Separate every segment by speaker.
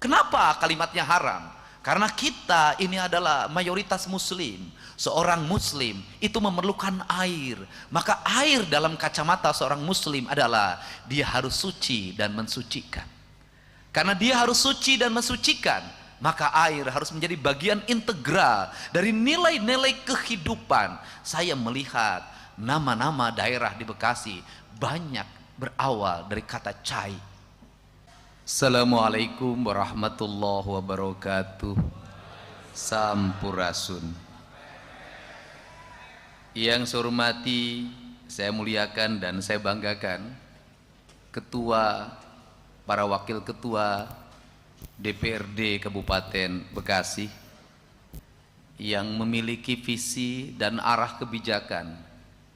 Speaker 1: Kenapa kalimatnya haram? Karena kita ini adalah mayoritas muslim. Seorang muslim itu memerlukan air. Maka air dalam kacamata seorang muslim adalah dia harus suci dan mensucikan. Karena dia harus suci dan mensucikan, maka air harus menjadi bagian integral dari nilai-nilai kehidupan. Saya melihat nama-nama daerah di Bekasi banyak berawal dari kata cai. Assalamualaikum warahmatullahi wabarakatuh. Sampurasun. Yang saya hormati, saya muliakan dan saya banggakan Ketua, para wakil ketua DPRD Kabupaten Bekasi yang memiliki visi dan arah kebijakan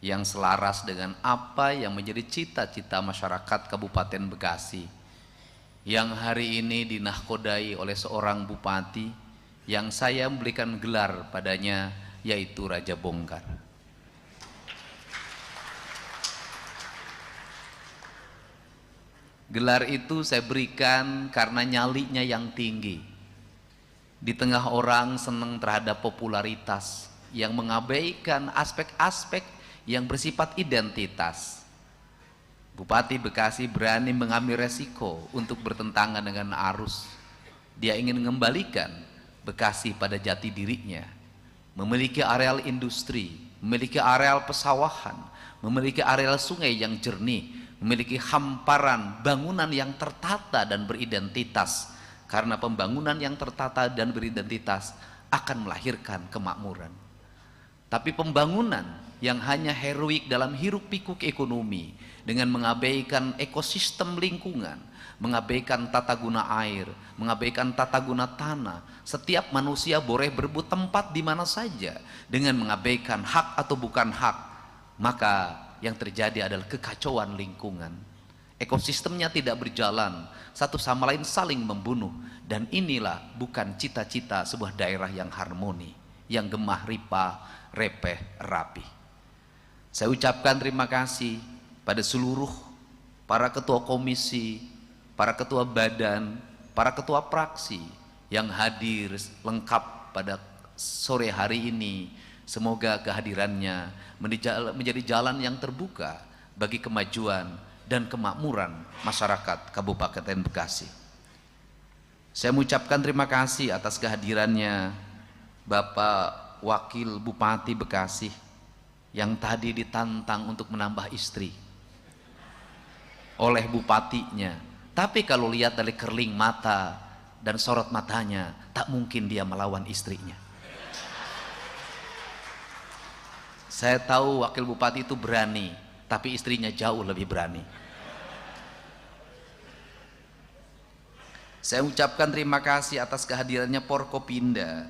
Speaker 1: yang selaras dengan apa yang menjadi cita-cita masyarakat Kabupaten Bekasi, yang hari ini dinahkodai oleh seorang bupati yang saya memberikan gelar padanya, yaitu Raja Bongkar. Gelar itu saya berikan karena nyalinya yang tinggi. Di tengah orang senang terhadap popularitas yang mengabaikan aspek-aspek yang bersifat identitas, Bupati Bekasi berani mengambil resiko untuk bertentangan dengan arus. Dia ingin mengembalikan Bekasi pada jati dirinya, memiliki areal industri, memiliki areal pesawahan, memiliki areal sungai yang jernih, memiliki hamparan bangunan yang tertata dan beridentitas. Karena pembangunan yang tertata dan beridentitas akan melahirkan kemakmuran. Tapi pembangunan yang hanya heroik dalam hiruk pikuk ekonomi dengan mengabaikan ekosistem lingkungan, mengabaikan tata guna air, mengabaikan tata guna tanah, setiap manusia boleh berebut tempat di mana saja dengan mengabaikan hak atau bukan hak, maka yang terjadi adalah kekacauan lingkungan. Ekosistemnya tidak berjalan, satu sama lain saling membunuh, dan inilah bukan cita-cita sebuah daerah yang harmoni, yang gemah ripah, repeh, rapi. Saya ucapkan terima kasih pada seluruh para ketua komisi, para ketua badan, para ketua praksi yang hadir lengkap pada sore hari ini. Semoga kehadirannya menjadi jalan yang terbuka bagi kemajuan dan kemakmuran masyarakat Kabupaten Bekasi. Saya mengucapkan terima kasih atas kehadirannya Bapak Wakil Bupati Bekasi yang tadi ditantang untuk menambah istri oleh bupatinya. Tapi kalau lihat dari kerling mata dan sorot matanya, tak mungkin dia melawan istrinya. Saya tahu wakil bupati itu berani, tapi istrinya jauh lebih berani. Saya ucapkan terima kasih atas kehadirannya Porkopinda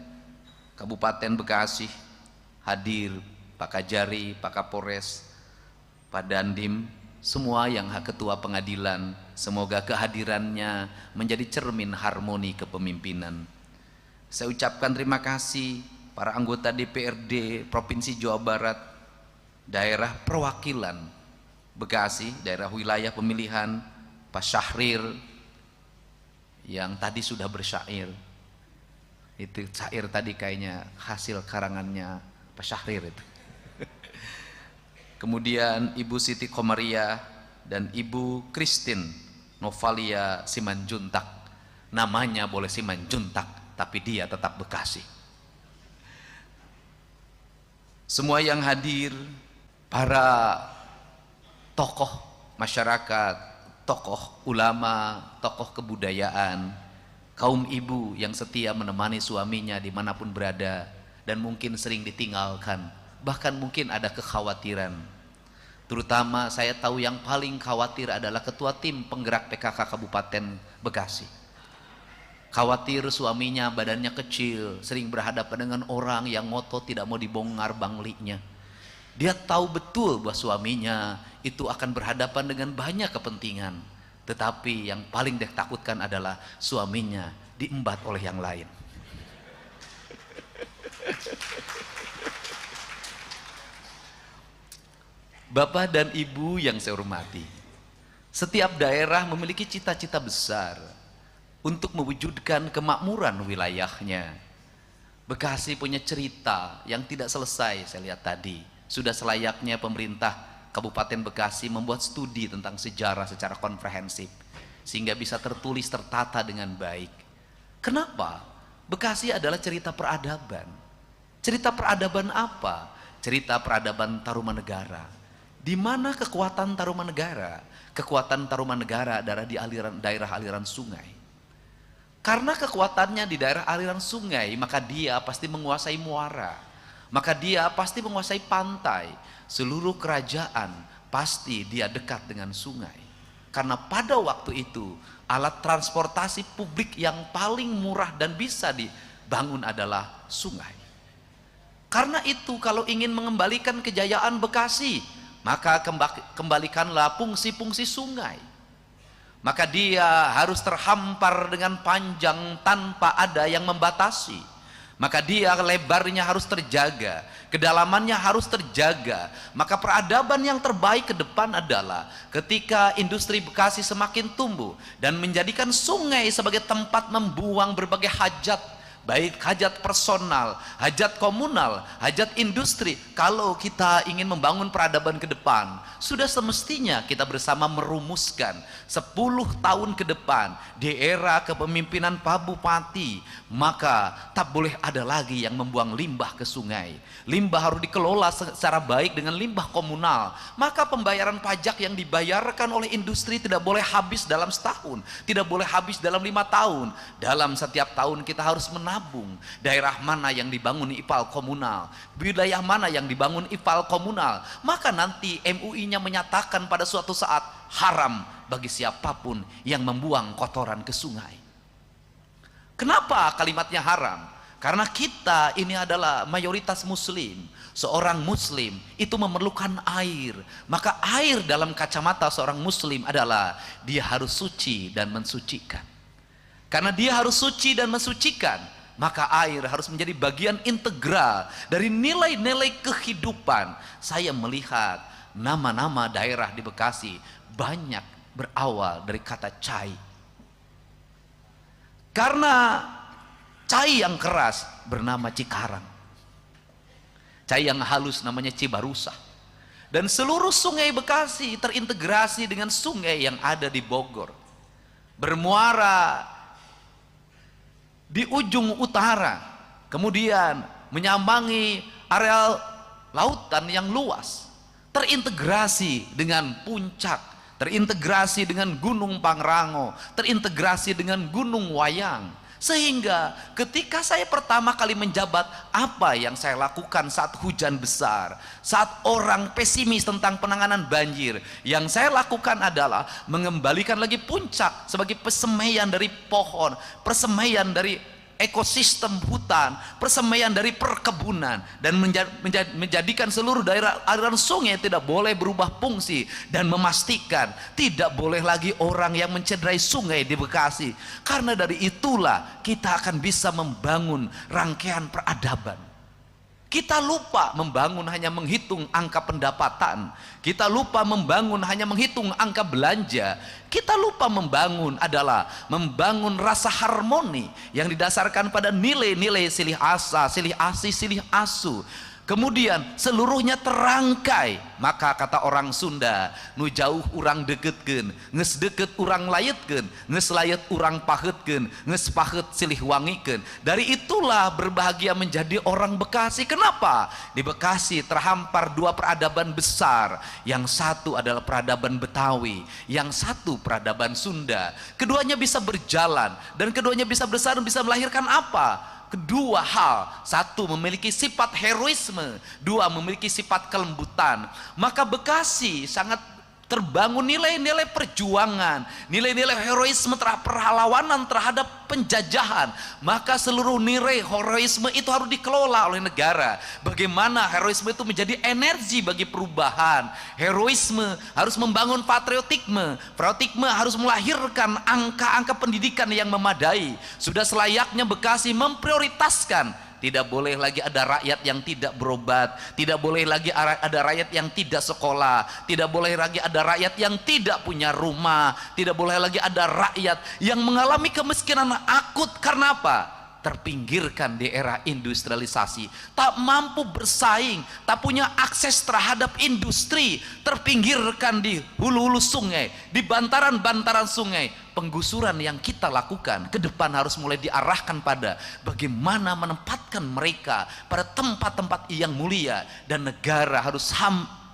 Speaker 1: Kabupaten Bekasi, hadir Pak Kajari, Pak Kapolres, Pak Dandim, semua yang ketua pengadilan. Semoga kehadirannya menjadi cermin harmoni kepemimpinan. Saya ucapkan terima kasih para anggota DPRD Provinsi Jawa Barat, daerah perwakilan Bekasi, daerah wilayah pemilihan, Pak Syahrir yang tadi sudah bersyair. Itu syair tadi kayaknya hasil karangannya Pak Syahrir itu. Kemudian Ibu Siti Komaria dan Ibu Christine Novalia Simanjuntak. Namanya boleh Simanjuntak, tapi dia tetap Bekasi. Semua yang hadir, para tokoh masyarakat, tokoh ulama, tokoh kebudayaan, kaum ibu yang setia menemani suaminya dimanapun berada dan mungkin sering ditinggalkan, bahkan mungkin ada kekhawatiran. Terutama saya tahu yang paling khawatir adalah ketua tim penggerak PKK Kabupaten Bekasi. Khawatir suaminya badannya kecil, sering berhadapan dengan orang yang ngotot tidak mau dibongkar banglinya. Dia tahu betul bahwa suaminya itu akan berhadapan dengan banyak kepentingan, tetapi yang paling dia takutkan adalah suaminya diembat oleh yang lain. Bapak dan Ibu yang saya hormati, setiap daerah memiliki cita-cita besar. untuk mewujudkan kemakmuran wilayahnya. Bekasi punya cerita yang tidak selesai. Saya lihat tadi sudah selayaknya pemerintah Kabupaten Bekasi membuat studi tentang sejarah secara komprehensif sehingga bisa tertulis tertata dengan baik. Kenapa? Bekasi adalah cerita peradaban. Cerita peradaban apa? Cerita peradaban Tarumanegara. Di mana kekuatan Tarumanegara? Kekuatan Tarumanegara adalah di daerah aliran sungai. Karena kekuatannya di daerah aliran sungai, maka dia pasti menguasai muara. Maka dia pasti menguasai pantai. Seluruh kerajaan pasti dia dekat dengan sungai. Karena pada waktu itu, alat transportasi publik yang paling murah dan bisa dibangun adalah sungai. Karena itu kalau ingin mengembalikan kejayaan Bekasi, maka kembalikanlah fungsi-fungsi sungai. Maka dia harus terhampar dengan panjang tanpa ada yang membatasi. Maka dia lebarnya harus terjaga, kedalamannya harus terjaga. Maka peradaban yang terbaik ke depan adalah ketika industri Bekasi semakin tumbuh dan menjadikan sungai sebagai tempat membuang berbagai hajat, baik hajat personal, hajat komunal, hajat industri. Kalau kita ingin membangun peradaban ke depan, sudah semestinya kita bersama merumuskan 10 tahun ke depan di era kepemimpinan Pak Bupati, maka tak boleh ada lagi yang membuang limbah ke sungai. Limbah harus dikelola secara baik dengan limbah komunal. Maka pembayaran pajak yang dibayarkan oleh industri tidak boleh habis dalam setahun, tidak boleh habis dalam 5 tahun. Dalam setiap tahun kita harus menabung. Daerah mana yang dibangun IPAL komunal, wilayah mana yang dibangun IPAL komunal, maka nanti MUI-nya menyatakan pada suatu saat haram bagi siapapun yang membuang kotoran ke sungai. Kenapa kalimatnya haram? Karena kita ini adalah mayoritas muslim. Seorang muslim itu memerlukan air. Maka air dalam kacamata seorang muslim adalah dia harus suci dan mensucikan. Karena dia harus suci dan mensucikan, maka air harus menjadi bagian integral dari nilai-nilai kehidupan. Saya melihat nama-nama daerah di Bekasi banyak berawal dari kata cai. Karena cai yang keras bernama Cikarang, cai yang halus namanya Cibarusah. Dan seluruh sungai Bekasi terintegrasi dengan sungai yang ada di Bogor, bermuara di ujung utara, kemudian menyambangi area lautan yang luas, terintegrasi dengan puncak, terintegrasi dengan Gunung Pangrango, terintegrasi dengan Gunung Wayang. Sehingga ketika saya pertama kali menjabat, apa yang saya lakukan saat hujan besar, saat orang pesimis tentang penanganan banjir, yang saya lakukan adalah mengembalikan lagi puncak sebagai persemaian dari pohon, persemaian dari ekosistem hutan, persemaian dari perkebunan, dan menjadikan seluruh daerah aliran sungai tidak boleh berubah fungsi, dan memastikan tidak boleh lagi orang yang mencederai sungai di Bekasi. Karena dari itulah kita akan bisa membangun rangkaian peradaban. Kita lupa membangun hanya menghitung angka pendapatan. Kita lupa membangun hanya menghitung angka belanja. Kita lupa membangun adalah membangun rasa harmoni yang didasarkan pada nilai-nilai silih asa, silih asih, silih asu. Kemudian seluruhnya terangkai. Maka kata orang Sunda, nu jauh urang deketkeun, nges deket urang layetkeun, nges layet urang pahetkeun, nges pahet silih wangikeun. Dari itulah berbahagia menjadi orang Bekasi. Kenapa? Di Bekasi terhampar dua peradaban besar. Yang satu adalah peradaban Betawi, yang satu peradaban Sunda. Keduanya bisa berjalan dan keduanya bisa besar dan bisa melahirkan apa? Kedua hal, satu memiliki sifat heroisme, dua memiliki sifat kelembutan. Maka Bekasi sangat terbangun nilai-nilai perjuangan, nilai-nilai heroisme perlawanan terhadap penjajahan. Maka seluruh nilai heroisme itu harus dikelola oleh negara. Bagaimana heroisme itu menjadi energi bagi perubahan. Heroisme harus membangun patriotisme, patriotisme harus melahirkan angka-angka pendidikan yang memadai. Sudah selayaknya Bekasi memprioritaskan tidak boleh lagi ada rakyat yang tidak berobat, tidak boleh lagi ada rakyat yang tidak sekolah, tidak boleh lagi ada rakyat yang tidak punya rumah, tidak boleh lagi ada rakyat yang mengalami kemiskinan akut. Karena apa? Terpinggirkan di era industrialisasi, tak mampu bersaing, tak punya akses terhadap industri, terpinggirkan di hulu-hulu sungai, di bantaran-bantaran sungai. Penggusuran yang kita lakukan ke depan harus mulai diarahkan pada bagaimana menempatkan mereka pada tempat-tempat yang mulia, dan negara harus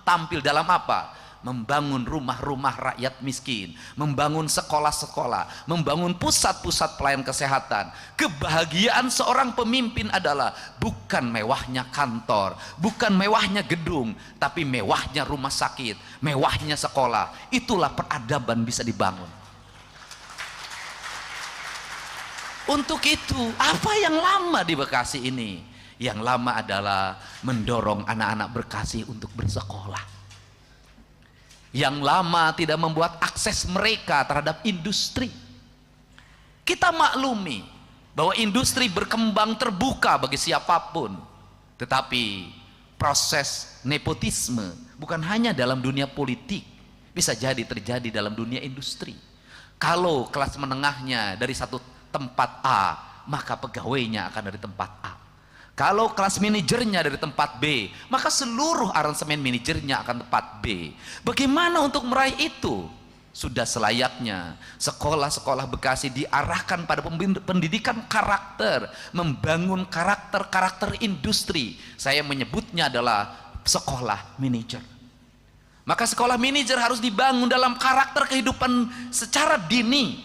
Speaker 1: tampil dalam apa? Membangun rumah-rumah rakyat miskin, membangun sekolah-sekolah, membangun pusat-pusat pelayanan kesehatan. Kebahagiaan seorang pemimpin adalah bukan mewahnya kantor, bukan mewahnya gedung, tapi mewahnya rumah sakit, mewahnya sekolah. Itulah peradaban bisa dibangun. Untuk itu, apa yang lama di Bekasi ini? Yang lama adalah mendorong anak-anak Bekasi untuk bersekolah. Yang lama tidak membuat akses mereka terhadap industri. Kita maklumi bahwa industri berkembang terbuka bagi siapapun, tetapi proses nepotisme bukan hanya dalam dunia politik, bisa jadi terjadi dalam dunia industri. Kalau kelas menengahnya dari satu tempat A, maka pegawainya akan dari tempat A. Kalau kelas manajernya dari tempat B, maka seluruh aransemen manajernya akan tempat B. Bagaimana untuk meraih itu? Sudah selayaknya sekolah-sekolah Bekasi diarahkan pada pendidikan karakter, membangun karakter-karakter industri. Saya menyebutnya adalah sekolah manajer. Maka sekolah manajer harus dibangun dalam karakter kehidupan secara dini.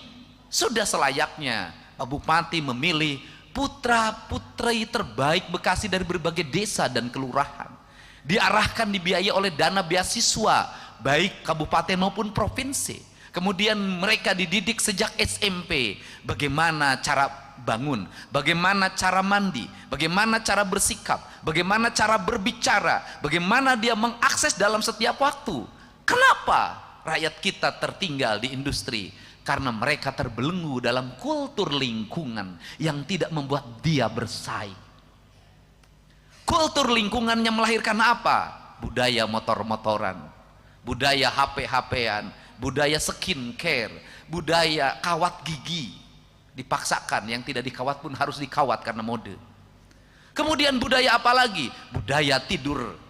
Speaker 1: Sudah selayaknya Pak Bupati memilih putra-putri terbaik Bekasi dari berbagai desa dan kelurahan, diarahkan, dibiayai oleh dana beasiswa baik kabupaten maupun provinsi. Kemudian mereka dididik sejak SMP bagaimana cara bangun, bagaimana cara mandi, bagaimana cara bersikap, bagaimana cara berbicara, bagaimana dia mengakses dalam setiap waktu. Kenapa rakyat kita tertinggal di industri? Karena mereka terbelenggu dalam kultur lingkungan yang tidak membuat dia bersaing. Kultur lingkungannya melahirkan apa? Budaya motor-motoran, budaya HP-HPan, budaya skincare, budaya kawat gigi. Dipaksakan, yang tidak dikawat pun harus dikawat karena mode. Kemudian budaya apa lagi? Budaya tidur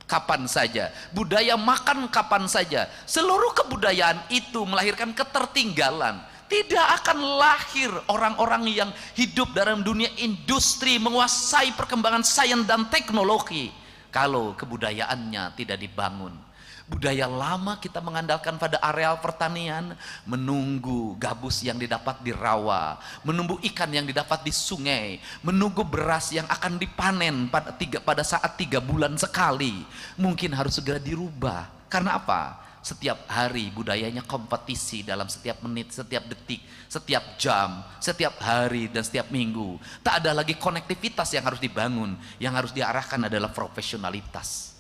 Speaker 1: kapan saja, budaya makan kapan saja. Seluruh kebudayaan itu melahirkan ketertinggalan. Tidak akan lahir orang-orang yang hidup dalam dunia industri, menguasai perkembangan sains dan teknologi, kalau kebudayaannya tidak dibangun. Budaya lama kita mengandalkan pada areal pertanian, menunggu gabus yang didapat di rawa, menunggu ikan yang didapat di sungai, menunggu beras yang akan dipanen pada saat 3 bulan sekali. Mungkin harus segera dirubah. Karena apa? Setiap hari budayanya kompetisi dalam setiap menit, setiap detik, setiap jam, setiap hari, dan setiap minggu. Tak ada lagi konektivitas yang harus dibangun. Yang harus diarahkan adalah profesionalitas.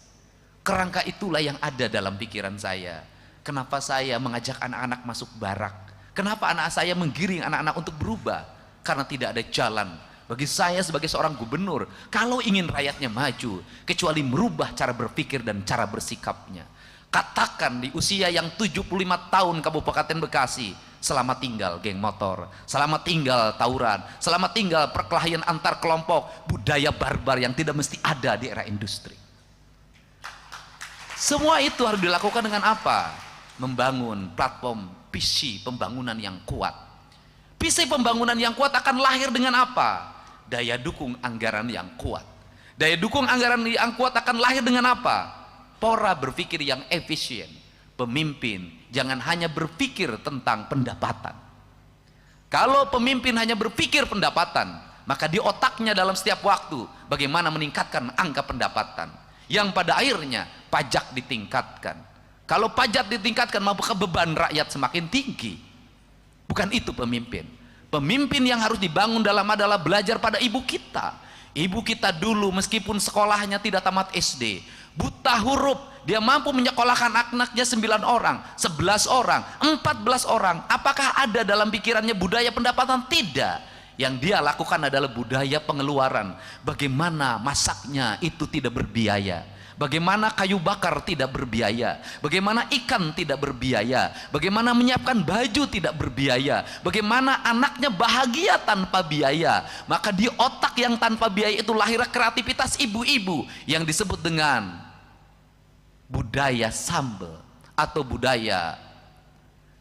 Speaker 1: Kerangka itulah yang ada dalam pikiran saya. Kenapa saya mengajak anak-anak masuk barak? Kenapa anak saya menggiring anak-anak untuk berubah? Karena tidak ada jalan bagi saya sebagai seorang gubernur kalau ingin rakyatnya maju, kecuali merubah cara berpikir dan cara bersikapnya. Katakan di usia yang 75 tahun Kabupaten Bekasi, selamat tinggal geng motor, selamat tinggal tawuran, selamat tinggal perkelahian antar kelompok, budaya barbar yang tidak mesti ada di era industri. Semua itu harus dilakukan dengan apa? Membangun platform visi pembangunan yang kuat. Visi pembangunan yang kuat akan lahir dengan apa? Daya dukung anggaran yang kuat. Daya dukung anggaran yang kuat akan lahir dengan apa? Pola berpikir yang efisien. Pemimpin jangan hanya berpikir tentang pendapatan. Kalau pemimpin hanya berpikir pendapatan, maka di otaknya dalam setiap waktu bagaimana meningkatkan angka pendapatan, yang pada akhirnya pajak ditingkatkan. Kalau pajak ditingkatkan, maka beban rakyat semakin tinggi. Bukan itu pemimpin. Pemimpin yang harus dibangun dalam adalah belajar pada ibu kita. Ibu kita dulu meskipun sekolahnya tidak tamat SD, buta huruf, dia mampu menyekolahkan anaknya 9 orang, 11 orang, 14 orang. Apakah ada dalam pikirannya budaya pendapatan? Tidak. Yang dia lakukan adalah budaya pengeluaran. Bagaimana masaknya itu tidak berbiaya. Bagaimana kayu bakar tidak berbiaya. Bagaimana ikan tidak berbiaya. Bagaimana menyiapkan baju tidak berbiaya. Bagaimana anaknya bahagia tanpa biaya. Maka di otak yang tanpa biaya itu lahirlah kreativitas ibu-ibu yang disebut dengan budaya sambel atau budaya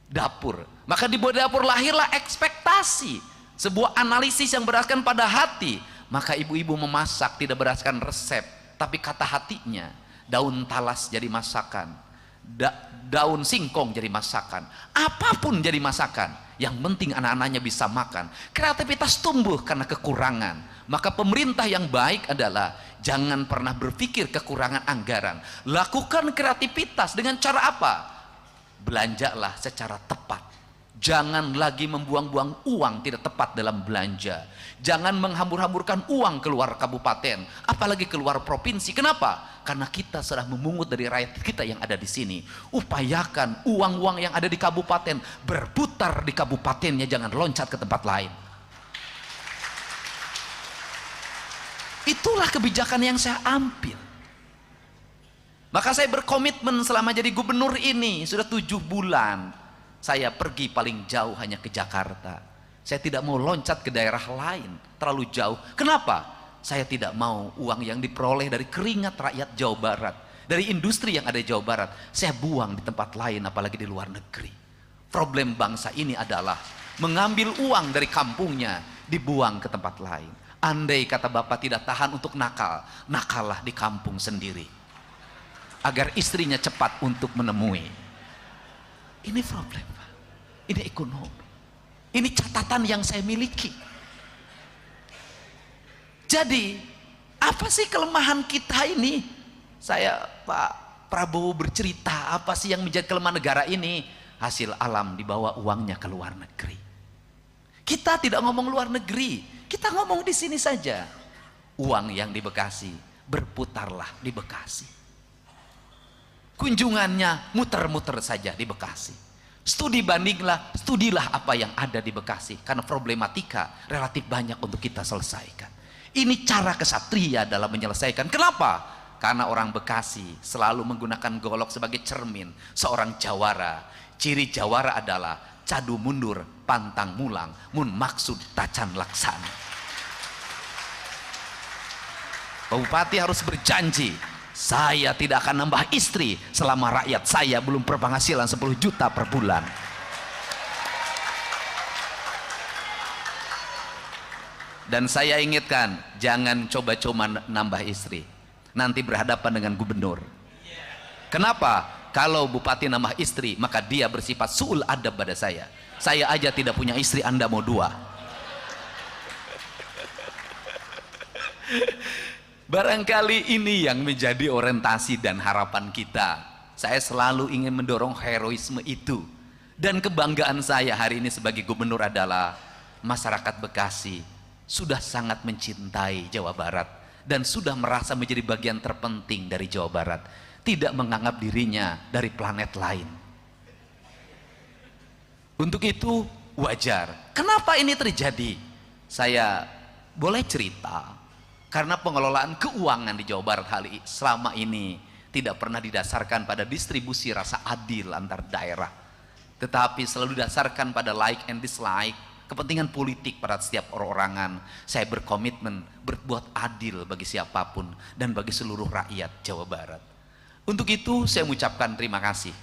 Speaker 1: dapur. Maka di budaya dapur lahirlah ekspektasi, sebuah analisis yang berdasarkan pada hati. Maka ibu-ibu memasak tidak berdasarkan resep, tapi kata hatinya. Daun talas jadi masakan, daun singkong jadi masakan, apapun jadi masakan. Yang penting anak-anaknya bisa makan. Kreativitas tumbuh karena kekurangan. Maka pemerintah yang baik adalah jangan pernah berpikir kekurangan anggaran. Lakukan kreativitas dengan cara apa? Belanjalah secara tepat. Jangan lagi membuang-buang uang tidak tepat dalam belanja. Jangan menghambur-hamburkan uang keluar kabupaten, apalagi keluar provinsi. Kenapa? Karena kita sudah memungut dari rakyat kita yang ada di sini. Upayakan uang-uang yang ada di kabupaten berputar di kabupatennya, jangan loncat ke tempat lain. Itulah kebijakan yang saya ambil. Maka saya berkomitmen selama jadi gubernur ini sudah 7 bulan. Saya pergi paling jauh hanya ke Jakarta. Saya tidak mau loncat ke daerah lain terlalu jauh. Kenapa? Saya tidak mau uang yang diperoleh dari keringat rakyat Jawa Barat, dari industri yang ada di Jawa Barat, saya buang di tempat lain, apalagi di luar negeri. Problem bangsa ini adalah mengambil uang dari kampungnya dibuang ke tempat lain. Andai kata Bapak tidak tahan untuk nakal, nakallah di kampung sendiri, agar istrinya cepat untuk menemui. Ini problem, Pak. Ini ekonomi. Ini catatan yang saya miliki. Jadi, apa sih kelemahan kita ini? Saya, Pak Prabowo bercerita, apa sih yang menjadi kelemahan negara ini? Hasil alam dibawa uangnya ke luar negeri. Kita tidak ngomong luar negeri, kita ngomong di sini saja. Uang yang di Bekasi, berputarlah di Bekasi. Kunjungannya muter-muter saja di Bekasi. Studi bandinglah, studilah apa yang ada di Bekasi. Karena problematika relatif banyak untuk kita selesaikan. Ini cara kesatria dalam menyelesaikan. Kenapa? Karena orang Bekasi selalu menggunakan golok sebagai cermin seorang jawara. Ciri jawara adalah cadu mundur, pantang mulang, mun maksud tacan laksana. Bupati harus berjanji, saya tidak akan nambah istri selama rakyat saya belum berpenghasilan 10 juta per bulan. Dan saya ingatkan, jangan coba-coba nambah istri, nanti berhadapan dengan gubernur. Kenapa? Kalau bupati nambah istri, maka dia bersifat su'ul adab pada saya. Saya aja tidak punya istri, Anda mau 2. Barangkali ini yang menjadi orientasi dan harapan kita. Saya selalu ingin mendorong heroisme itu. Dan kebanggaan saya hari ini sebagai gubernur adalah masyarakat Bekasi sudah sangat mencintai Jawa Barat dan sudah merasa menjadi bagian terpenting dari Jawa Barat, tidak menganggap dirinya dari planet lain. Untuk itu wajar. Kenapa ini terjadi? Saya boleh cerita. Karena pengelolaan keuangan di Jawa Barat selama ini tidak pernah didasarkan pada distribusi rasa adil antar daerah, tetapi selalu didasarkan pada like and dislike, kepentingan politik pada setiap orangan. Saya berkomitmen berbuat adil bagi siapapun dan bagi seluruh rakyat Jawa Barat. Untuk itu saya mengucapkan terima kasih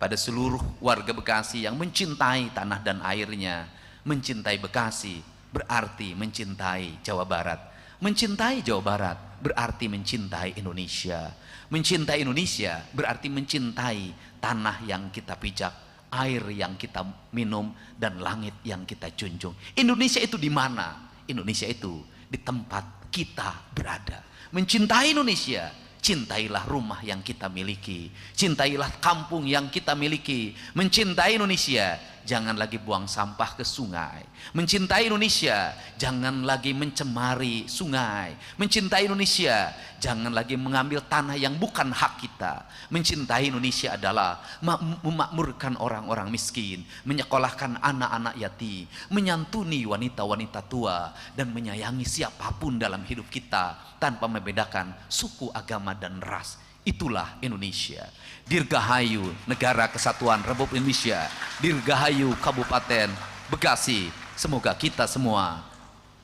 Speaker 1: pada seluruh warga Bekasi yang mencintai tanah dan airnya. Mencintai Bekasi berarti mencintai Jawa Barat. Mencintai Jawa Barat berarti mencintai Indonesia. Mencintai Indonesia berarti mencintai tanah yang kita pijak, air yang kita minum, dan langit yang kita junjung. Indonesia itu di mana? Indonesia itu di tempat kita berada. Mencintai Indonesia, cintailah rumah yang kita miliki, cintailah kampung yang kita miliki. Mencintai Indonesia, jangan lagi buang sampah ke sungai. Mencintai Indonesia, jangan lagi mencemari sungai. Mencintai Indonesia, jangan lagi mengambil tanah yang bukan hak kita. Mencintai Indonesia adalah memakmurkan orang-orang miskin, menyekolahkan anak-anak yatim, menyantuni wanita-wanita tua, dan menyayangi siapapun dalam hidup kita tanpa membedakan suku, agama, dan ras. Itulah Indonesia. Dirgahayu Negara Kesatuan Republik Indonesia, Dirgahayu Kabupaten Bekasi. Semoga kita semua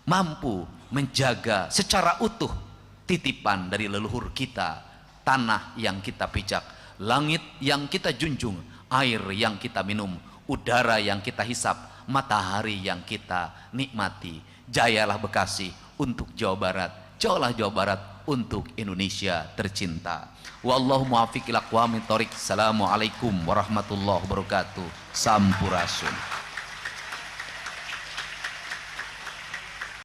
Speaker 1: mampu menjaga secara utuh titipan dari leluhur kita, tanah yang kita pijak, langit yang kita junjung, air yang kita minum, udara yang kita hisap, matahari yang kita nikmati. Jayalah Bekasi untuk Jawa Barat, jayalah Jawa Barat untuk Indonesia tercinta. Wallahu muwaffiq ila aqwamit thoriq. Assalamualaikum warahmatullahi wabarakatuh. Sampurasun.